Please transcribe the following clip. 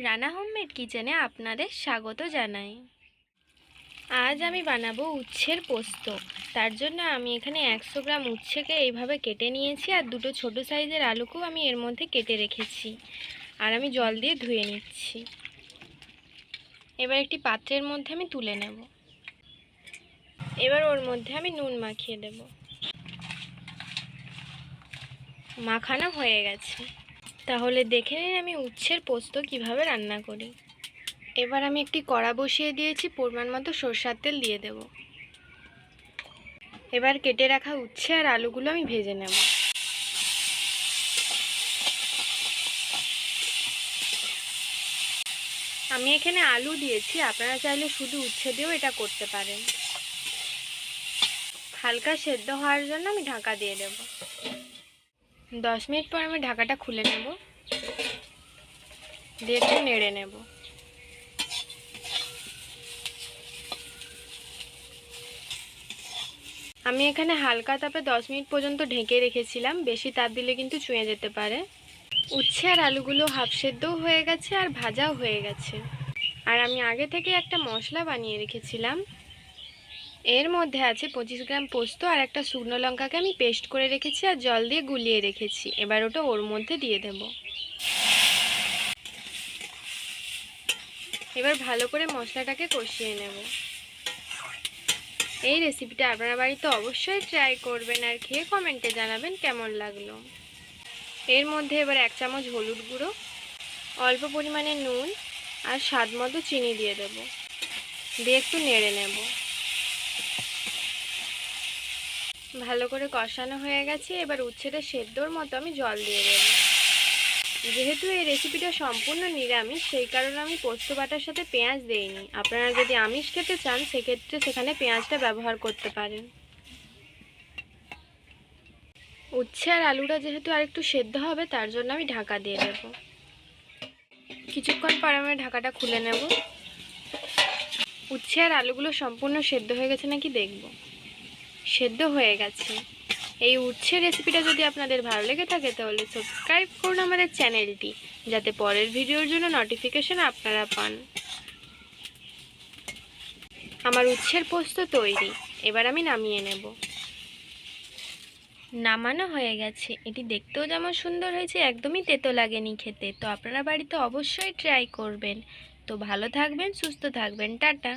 Rana homemade কিচেনে আপনাদের স্বাগত জানাই। আজ আমি বানাবো উচ্ছের পোস্ত। তার জন্য আমি এখানে 100 গ্রাম উচ্ছেকে এইভাবে কেটে নিয়েছি, আর দুটো ছোট সাইজের আলুকেও আমি এর মধ্যে কেটে রেখেছি, আর আমি জল দিয়ে ধুয়ে নিচ্ছি। এবার একটি পাত্রের মধ্যে আমি তুলে নেব। এবার ওর মধ্যে আমি নুন মাখিয়ে দেব। মাখানো হয়ে গেছে। তাহলে দেখে নিন আমি উচ্ছের পোস্ত কিভাবে রান্না করি। এবার আমি একটি কড়া বসিয়ে দিয়েছি, পরিমাণ মতো সরষের তেল দিয়ে দেব। এবার কেটে রাখা উচ্ছে আর আলুগুলো আমি ভেজে নেব। আমি এখানে আলু দিয়েছি, আপনারা চাইলে শুধু উচ্ছে দিয়েও এটা করতে পারেন। হালকা সেদ্ধ হওয়ার জন্য আমি ঢাকা দিয়ে দেব। 10 মিনিট পর আমি ঢাকাটা খুলে নেব, দিয়ে একটু নেড়ে নেব। আমি এখানে হালকা তাপে 10 মিনিট পর্যন্ত ঢেকে রেখেছিলাম, বেশি তাপ দিলে কিন্তু চুঁয়ে যেতে পারে। উচ্ছে আর আলুগুলো হাফ সেদ্ধও হয়ে গেছে আর ভাজাও হয়ে গেছে। আর আমি আগে থেকে একটা মশলা বানিয়ে রেখেছিলাম। এর মধ্যে আছে 25 গ্রাম পোস্ত আর একটা শুকনো লঙ্কাকে আমি পেস্ট করে রেখেছি আর জল দিয়ে গুলিয়ে রেখেছি। এবার ওটা ওর মধ্যে দিয়ে দেব। এবার ভালো করে মশলাটাকে কষিয়ে নেব। এই রেসিপিটা আপনারা বাড়িতে অবশ্যই ট্রাই করবেন আর খেয়ে কমেন্টে জানাবেন কেমন লাগলো। এর মধ্যে এবার 1 চামচ হলুদ গুঁড়ো, অল্প পরিমাণে নুন আর স্বাদ মতো চিনি দিয়ে দেব। দিয়ে একটু নেড়ে নেব। ভালো করে কষানো হয়ে গেছে। এবার উচ্ছেটা সেদ্ধর মতো আমি জল দিয়ে দেব। যেহেতু এই রেসিপিটা সম্পূর্ণ নিরামিষ, সেই কারণে আমি পোস্ত বাটার সাথে পেঁয়াজ দেইনি। আপনারা যদি আমিষ খেতে চান সেক্ষেত্রে সেখানে পেঁয়াজটা ব্যবহার করতে পারেন। উচ্ছে আর আলুটা যেহেতু আরেকটু সেদ্ধ হবে, তার জন্য আমি ঢাকা দিয়ে দেব। কিছুক্ষণ পর আমি ঢাকাটা খুলে নেব। উচ্ছে আর আলুগুলো সম্পূর্ণ সেদ্ধ হয়ে গেছে নাকি দেখব। সেদ্ধ হয়ে গেছে। এই উচ্ছে রেসিপিটা যদি আপনাদের ভালো লেগে থাকে তাহলে সাবস্ক্রাইব করুন আমাদের চ্যানেলটি, যাতে পরের ভিডিওর জন্য নোটিফিকেশন আপনারা পান। আমার উচ্ছের পোস্ত তৈরি। এবার আমি নামিয়ে নেব। নামানো হয়ে গেছে। এটি দেখতেও যেমন সুন্দর হয়েছে, একদমই তেতো লাগেনি খেতে। তো আপনারা বাড়িতে অবশ্যই ট্রাই করবেন। তো ভালো থাকবেন, সুস্থ থাকবেন, টাটা।